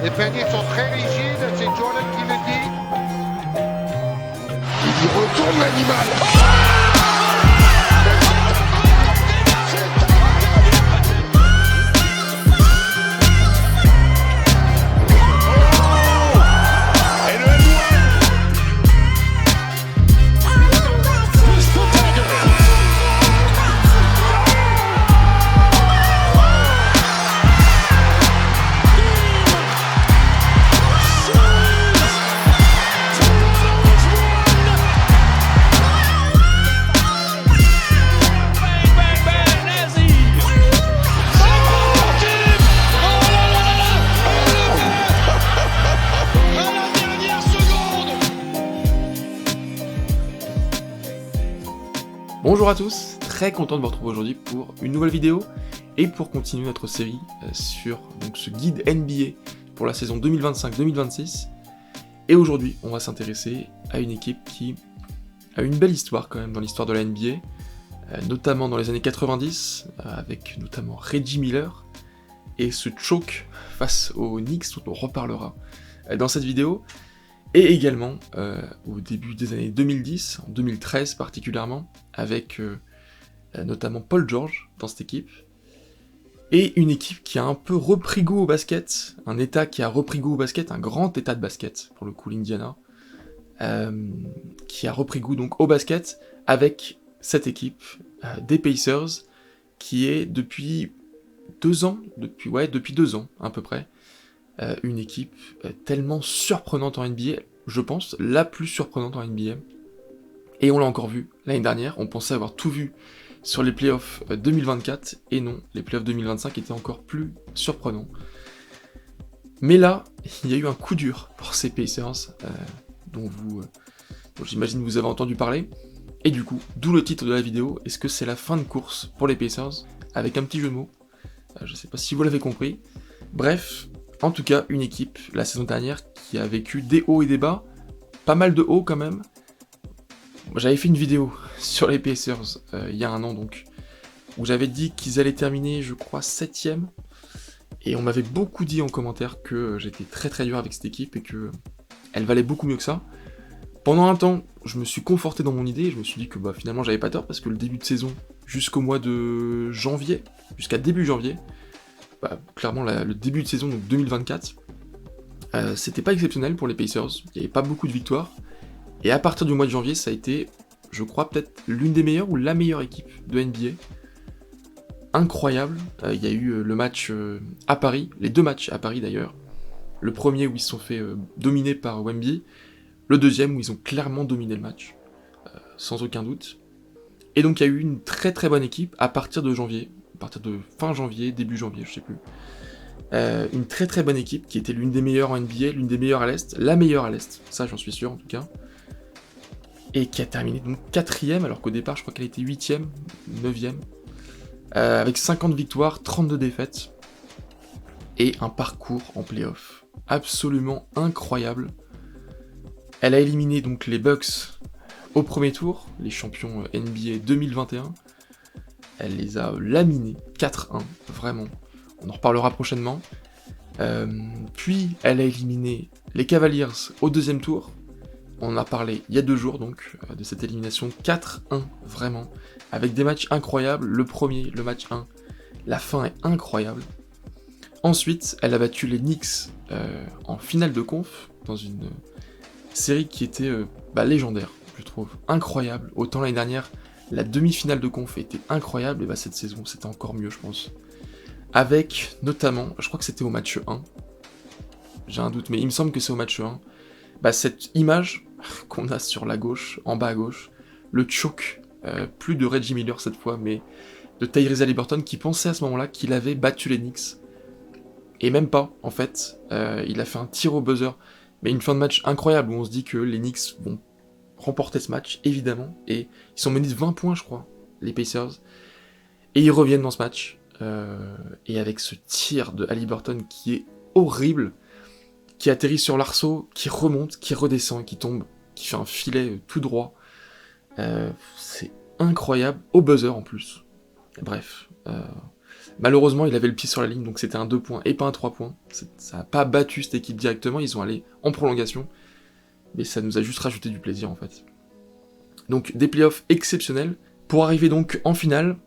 Les paniers sont très rigides, c'est Jordan qui le dit. Il retourne l'animal. Et le N1. Bonjour à tous, très content de vous retrouver aujourd'hui pour une nouvelle vidéo et pour continuer notre série sur donc, ce guide NBA pour la saison 2025-2026. Et aujourd'hui, on va s'intéresser à une équipe qui a une belle histoire quand même dans l'histoire de la NBA, notamment dans les années 90, avec notamment Reggie Miller et ce choke face aux Knicks dont on reparlera dans cette vidéo. Et également au début des années 2010, en 2013 particulièrement, avec notamment Paul George dans cette équipe. Et une équipe qui a un peu repris goût au basket, un état qui a repris goût au basket, un grand état de basket, pour le coup l'Indiana, qui a repris goût donc au basket avec cette équipe des Pacers, qui est depuis 2 ans à peu près, une équipe tellement surprenante en NBA, je pense la plus surprenante en NBA, et on l'a encore vu l'année dernière, on pensait avoir tout vu sur les playoffs 2024, et non, les playoffs 2025 étaient encore plus surprenants. Mais là, il y a eu un coup dur pour ces Pacers, dont j'imagine vous avez entendu parler, et du coup, d'où le titre de la vidéo, est-ce que c'est la fin de course pour les Pacers, avec un petit jeu de mots, je sais pas si vous l'avez compris, bref. En tout cas, une équipe, la saison dernière, qui a vécu des hauts et des bas, pas mal de hauts quand même. J'avais fait une vidéo sur les Pacers il y a un an donc, où j'avais dit qu'ils allaient terminer, je crois, 7ème, et on m'avait beaucoup dit en commentaire que j'étais très très dur avec cette équipe et que elle valait beaucoup mieux que ça. Pendant un temps, je me suis conforté dans mon idée, et je me suis dit que finalement j'avais pas tort, parce que le début de saison, jusqu'au mois de janvier, jusqu'à début janvier, clairement le début de saison, donc 2024, c'était pas exceptionnel pour les Pacers, il n'y avait pas beaucoup de victoires, et à partir du mois de janvier, ça a été, je crois, peut-être l'une des meilleures ou la meilleure équipe de NBA. Incroyable, il y a eu le match à Paris, les 2 matchs à Paris d'ailleurs, le premier où ils se sont fait dominer par Wemby, le deuxième où ils ont clairement dominé le match, sans aucun doute. Et donc il y a eu une très très bonne équipe à partir de janvier, à partir de fin janvier, début janvier, je sais plus. Une très très bonne équipe qui était l'une des meilleures en NBA, l'une des meilleures à l'Est, la meilleure à l'Est, ça j'en suis sûr en tout cas. Et qui a terminé donc 4ème, alors qu'au départ je crois qu'elle était 8ème, 9ème, avec 50 victoires, 32 défaites, et un parcours en play-off absolument incroyable. Elle a éliminé donc les Bucks au premier tour, les champions NBA 2021, elle les a laminés 4-1, vraiment. On en reparlera prochainement. Puis elle a éliminé les Cavaliers au 2ème tour. On en a parlé il y a 2 jours donc de cette élimination 4-1, vraiment. Avec des matchs incroyables. Le premier, le match 1, la fin est incroyable. Ensuite, elle a battu les Knicks en finale de conf, dans une série qui était légendaire, je trouve. Incroyable. Autant l'année dernière, la demi-finale de conf était incroyable, et cette saison, c'était encore mieux, je pense. Avec, notamment, je crois que c'était au match 1, j'ai un doute, mais il me semble que c'est au match 1, cette image qu'on a sur la gauche, en bas à gauche, le choke, plus de Reggie Miller cette fois, mais de Tyrese Haliburton, qui pensait à ce moment-là qu'il avait battu les Knicks. Et même pas, en fait, il a fait un tir au buzzer, mais une fin de match incroyable, où on se dit que les Knicks vont remporter ce match, évidemment, et ils sont menés de 20 points, je crois, les Pacers, et ils reviennent dans ce match, et avec ce tir de Haliburton qui est horrible, qui atterrit sur l'arceau, qui remonte, qui redescend, qui tombe, qui fait un filet tout droit, c'est incroyable, au buzzer en plus. Bref, Malheureusement, il avait le pied sur la ligne, donc c'était un 2 points et pas un 3 points. Ça n'a pas battu cette équipe directement, ils sont allés en prolongation, mais ça nous a juste rajouté du plaisir en fait. Donc des playoffs exceptionnels, pour arriver donc en finale,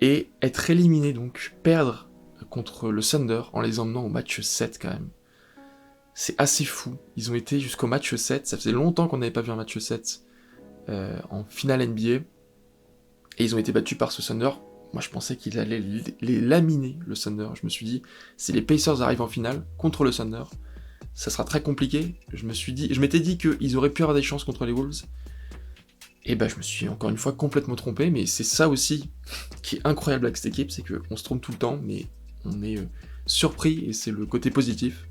et être éliminé, donc perdre contre le Thunder en les emmenant au match 7 quand même. C'est assez fou, ils ont été jusqu'au match 7, ça faisait longtemps qu'on n'avait pas vu un match 7 en finale NBA, et ils ont été battus par ce Thunder. Moi je pensais qu'ils allaient les laminer, le Thunder. Je me suis dit, si les Pacers arrivent en finale contre le Thunder, ça sera très compliqué. Je m'étais dit qu'ils auraient pu avoir des chances contre les Wolves, et je me suis encore une fois complètement trompé, mais c'est ça aussi qui est incroyable avec cette équipe, c'est qu'on se trompe tout le temps, mais on est surpris, et c'est le côté positif.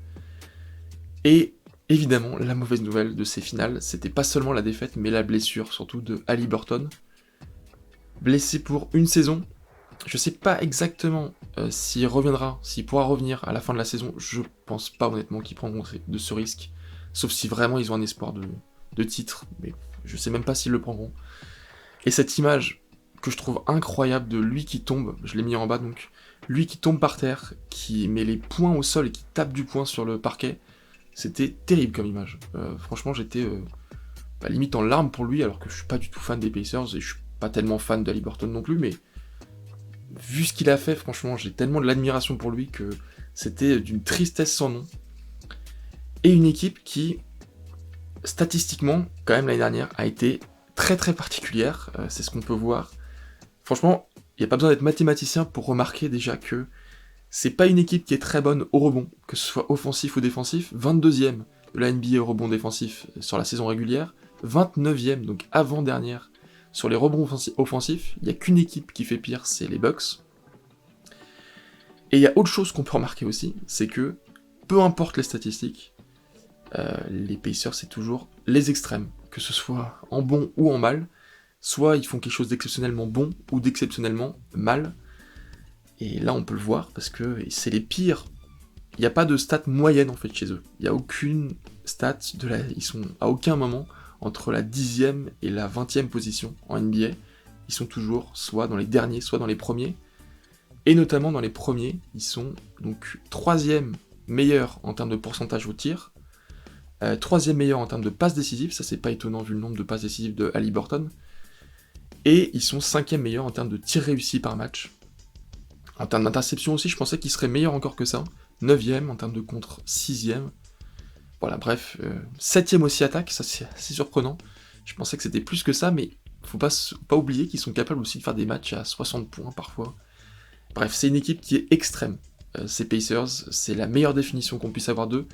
Et évidemment, la mauvaise nouvelle de ces finales, c'était pas seulement la défaite, mais la blessure, surtout de Haliburton. Blessé pour une saison, je sais pas exactement s'il reviendra, s'il pourra revenir à la fin de la saison, je pense pas honnêtement qu'ils prendront de ce risque, sauf si vraiment ils ont un espoir de titre, mais je sais même pas s'ils le prendront. Et cette image que je trouve incroyable de lui qui tombe, je l'ai mis en bas donc, lui qui tombe par terre, qui met les poings au sol et qui tape du poing sur le parquet, c'était terrible comme image. Franchement j'étais limite en larmes pour lui, alors que je suis pas du tout fan des Pacers, et je suis pas tellement fan d'Haliburton non plus, mais vu ce qu'il a fait, franchement j'ai tellement de l'admiration pour lui que c'était d'une tristesse sans nom. Et une équipe qui, statistiquement, quand même l'année dernière, a été très très particulière, c'est ce qu'on peut voir. Franchement, il n'y a pas besoin d'être mathématicien pour remarquer déjà que c'est pas une équipe qui est très bonne au rebond, que ce soit offensif ou défensif, 22e de la NBA au rebond défensif sur la saison régulière, 29e, donc avant-dernière, sur les rebonds offensifs, il n'y a qu'une équipe qui fait pire, c'est les Bucks. Et il y a autre chose qu'on peut remarquer aussi, c'est que, peu importe les statistiques, les Pacers c'est toujours les extrêmes, que ce soit en bon ou en mal, soit ils font quelque chose d'exceptionnellement bon ou d'exceptionnellement mal, et là on peut le voir parce que c'est les pires. Il n'y a pas de stat moyenne en fait chez eux, il n'y a aucune stat, ils sont à aucun moment entre la 10e et la 20e position en NBA, ils sont toujours soit dans les derniers, soit dans les premiers, et notamment dans les premiers, ils sont donc 3e meilleur en termes de pourcentage au tir, 3e meilleur en termes de passes décisives, ça c'est pas étonnant vu le nombre de passes décisives de Haliburton, et ils sont 5e meilleur en termes de tirs réussis par match. En termes d'interception aussi, je pensais qu'ils seraient meilleurs encore que ça, 9e en termes de contre, 6e, voilà bref, 7e aussi attaque, ça c'est assez surprenant, je pensais que c'était plus que ça, mais faut pas oublier qu'ils sont capables aussi de faire des matchs à 60 points parfois. Bref, c'est une équipe qui est extrême, ces Pacers, c'est la meilleure définition qu'on puisse avoir d'eux.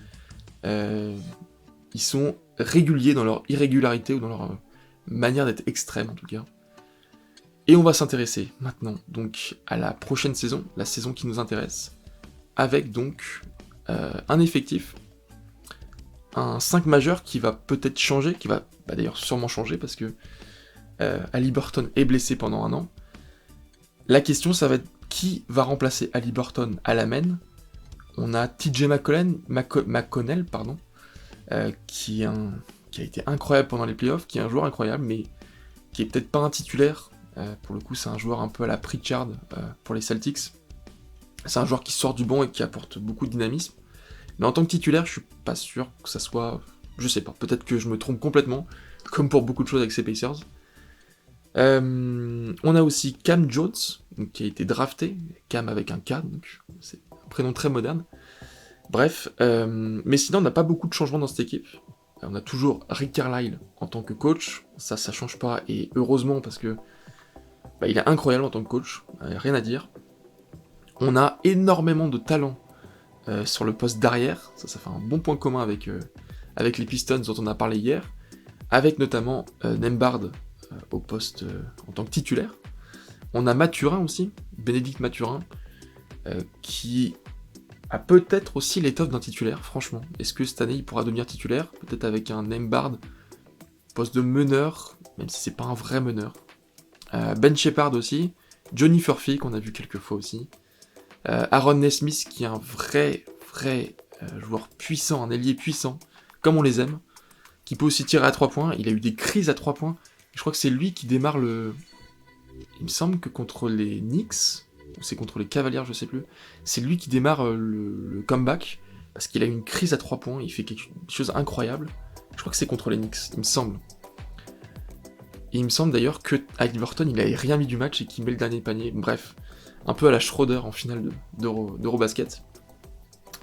Ils sont réguliers dans leur irrégularité ou dans leur manière d'être extrême en tout cas. Et on va s'intéresser maintenant donc à la prochaine saison, la saison qui nous intéresse, avec donc un effectif, un 5 majeur qui va peut-être changer, qui va d'ailleurs sûrement changer parce que Haliburton est blessé pendant un an. La question ça va être qui va remplacer Haliburton à la main. On a TJ McConnell, qui a été incroyable pendant les playoffs, qui est un joueur incroyable, mais qui est peut-être pas un titulaire. Pour le coup, c'est un joueur un peu à la Pritchard pour les Celtics. C'est un joueur qui sort du banc et qui apporte beaucoup de dynamisme. Mais en tant que titulaire, je suis pas sûr que ça soit... Je sais pas, peut-être que je me trompe complètement, comme pour beaucoup de choses avec ces Pacers. On a aussi Cam Jones, donc, qui a été drafté, Cam avec un K, donc c'est un prénom très moderne. Bref, mais sinon on n'a pas beaucoup de changements dans cette équipe. On a toujours Rick Carlisle en tant que coach, ça change pas, et heureusement parce que il est incroyable en tant que coach, rien à dire. On a énormément de talent sur le poste d'arrière, ça fait un bon point commun avec les Pistons dont on a parlé hier, avec notamment Nembhard au poste en tant que titulaire. On a Mathurin aussi, Bénédicte Mathurin, qui a peut-être aussi l'étoffe d'un titulaire, franchement. Est-ce que cette année il pourra devenir titulaire? Peut-être avec un Nembhard, poste de meneur, même si c'est pas un vrai meneur. Ben Sheppard aussi, Johnny Furphy qu'on a vu quelques fois aussi, Aaron Nesmith qui est un vrai joueur puissant, un ailier puissant, comme on les aime, qui peut aussi tirer à 3 points, il a eu des crises à 3 points, je crois que c'est lui qui démarre il me semble que contre les Knicks, c'est contre les Cavaliers, je sais plus. C'est lui qui démarre le comeback, parce qu'il a une crise à 3 points, il fait quelque chose d'incroyable. Je crois que c'est contre les Knicks, il me semble. Et il me semble d'ailleurs que Haliburton, il avait rien mis du match et qu'il met le dernier panier. Bref, un peu à la Schroeder en finale d'Eurobasket.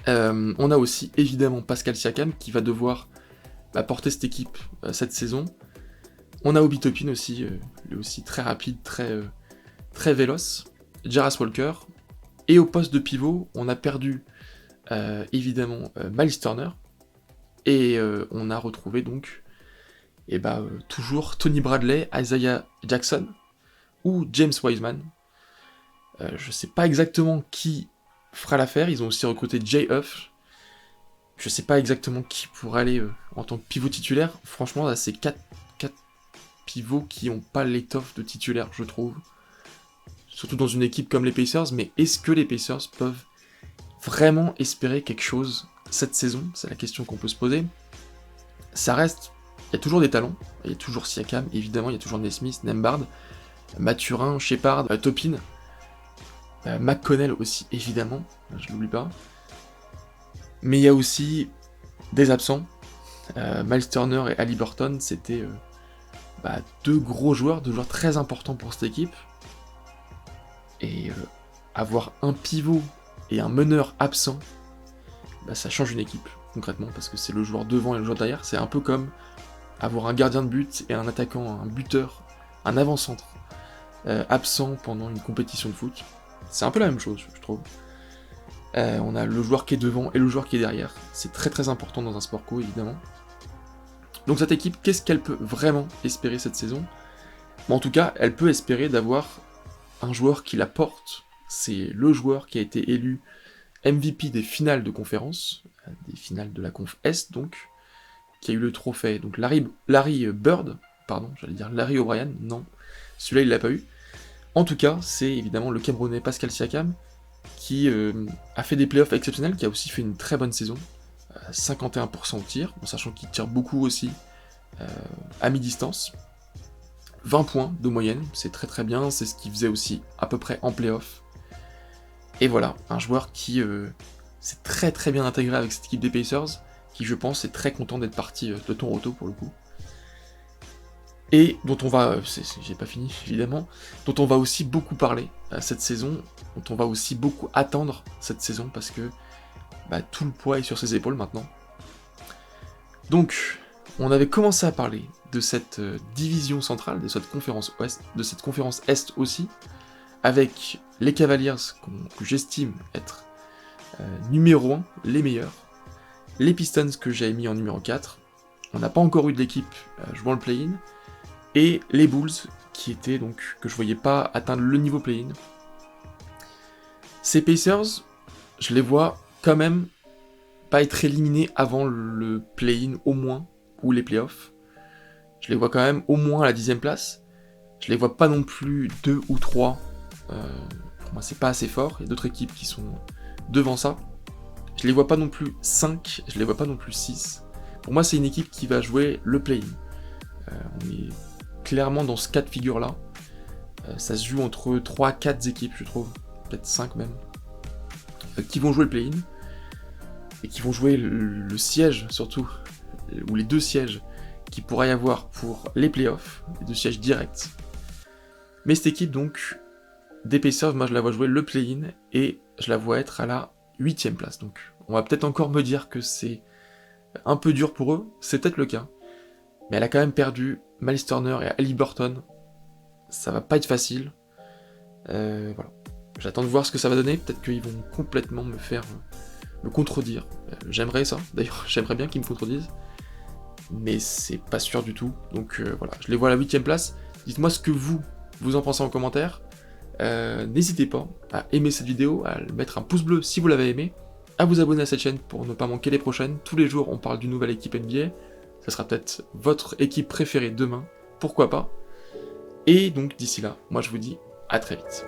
On a aussi évidemment Pascal Siakam qui va devoir porter cette équipe cette saison. On a Obi Toppin aussi, lui aussi très rapide, très véloce. Jarras Walker. Et au poste de pivot, on a perdu évidemment Miles Turner. Et on a retrouvé donc toujours Tony Bradley, Isaiah Jackson ou James Wiseman. Je sais pas exactement qui fera l'affaire, ils ont aussi recruté Jay Huff. Je sais pas exactement qui pourrait aller en tant que pivot titulaire. Franchement, là, c'est 4 pivots qui n'ont pas l'étoffe de titulaire, je trouve. Surtout dans une équipe comme les Pacers, mais est-ce que les Pacers peuvent vraiment espérer quelque chose cette saison? C'est la question qu'on peut se poser. Ça reste... Il y a toujours des talents, il y a toujours Siakam, évidemment, il y a toujours Nesmith, Nembhard, Mathurin, Shepard, Toppin, McConnell aussi, évidemment, je l'oublie pas. Mais il y a aussi des absents. Miles Turner et Haliburton, c'était deux gros joueurs, deux joueurs très importants pour cette équipe. Et avoir un pivot et un meneur absent, ça change une équipe, concrètement, parce que c'est le joueur devant et le joueur derrière. C'est un peu comme avoir un gardien de but et un attaquant, un buteur, un avant-centre absent pendant une compétition de foot. C'est un peu la même chose, je trouve. On a le joueur qui est devant et le joueur qui est derrière. C'est très très important dans un sport co, évidemment. Donc cette équipe, qu'est-ce qu'elle peut vraiment espérer cette saison? En tout cas, elle peut espérer d'avoir un joueur qui la porte. C'est le joueur qui a été élu MVP des finales de conférence, des finales de la conf Est, donc, qui a eu le trophée. Donc Larry Bird, pardon, j'allais dire Larry O'Brien, non, celui-là il l'a pas eu. En tout cas, c'est évidemment le Camerounais Pascal Siakam, qui a fait des playoffs exceptionnels, qui a aussi fait une très bonne saison, 51% au tir, en sachant qu'il tire beaucoup aussi à mi-distance. 20 points de moyenne, c'est très très bien, c'est ce qu'il faisait aussi à peu près en playoff. Et voilà, un joueur qui s'est très très bien intégré avec cette équipe des Pacers, qui je pense est très content d'être parti de Toronto pour le coup. Et dont on va, j'ai pas fini évidemment, dont on va aussi beaucoup parler cette saison, dont on va aussi beaucoup attendre cette saison, parce que tout le poids est sur ses épaules maintenant. Donc, on avait commencé à parler de cette division centrale, de cette conférence Ouest, de cette conférence Est aussi, avec les Cavaliers, que j'estime être numéro 1, les meilleurs, les Pistons que j'avais mis en numéro 4, on n'a pas encore eu de l'équipe jouant le play-in, et les Bulls, qui étaient donc, que je voyais pas atteindre le niveau play-in. Ces Pacers, je les vois quand même pas être éliminés avant le play-in au moins, ou les playoffs. Je les vois quand même au moins à la 10e place. Je les vois pas non plus 2 ou 3. Pour moi, c'est pas assez fort. Il y a d'autres équipes qui sont devant ça. Je les vois pas non plus 5, je les vois pas non plus 6. Pour moi, c'est une équipe qui va jouer le play-in. On est clairement dans ce cas de figure-là. Ça se joue entre 3-4 équipes, je trouve. Peut-être 5 même. Qui vont jouer le play-in. Et qui vont jouer le siège, surtout. Ou les 2 sièges qu'il pourrait y avoir pour les playoffs. Les 2 sièges directs. Mais cette équipe, donc, des Pacers, moi je la vois jouer le play-in. Et je la vois être à la 8e place. Donc, on va peut-être encore me dire que c'est un peu dur pour eux. C'est peut-être le cas. Mais elle a quand même perdu Miles Turner et Haliburton. Ça va pas être facile. Voilà. J'attends de voir ce que ça va donner. Peut-être qu'ils vont complètement me contredire. J'aimerais ça. D'ailleurs, j'aimerais bien qu'ils me contredisent. Mais c'est pas sûr du tout. Donc voilà. Je les vois à la 8e place. Dites-moi ce que vous en pensez en commentaire. N'hésitez pas à aimer cette vidéo, à mettre un pouce bleu si vous l'avez aimé, à vous abonner à cette chaîne pour ne pas manquer les prochaines. Tous les jours, on parle d'une nouvelle équipe NBA. Ça sera peut-être votre équipe préférée demain, pourquoi pas. Et donc d'ici là, moi je vous dis à très vite.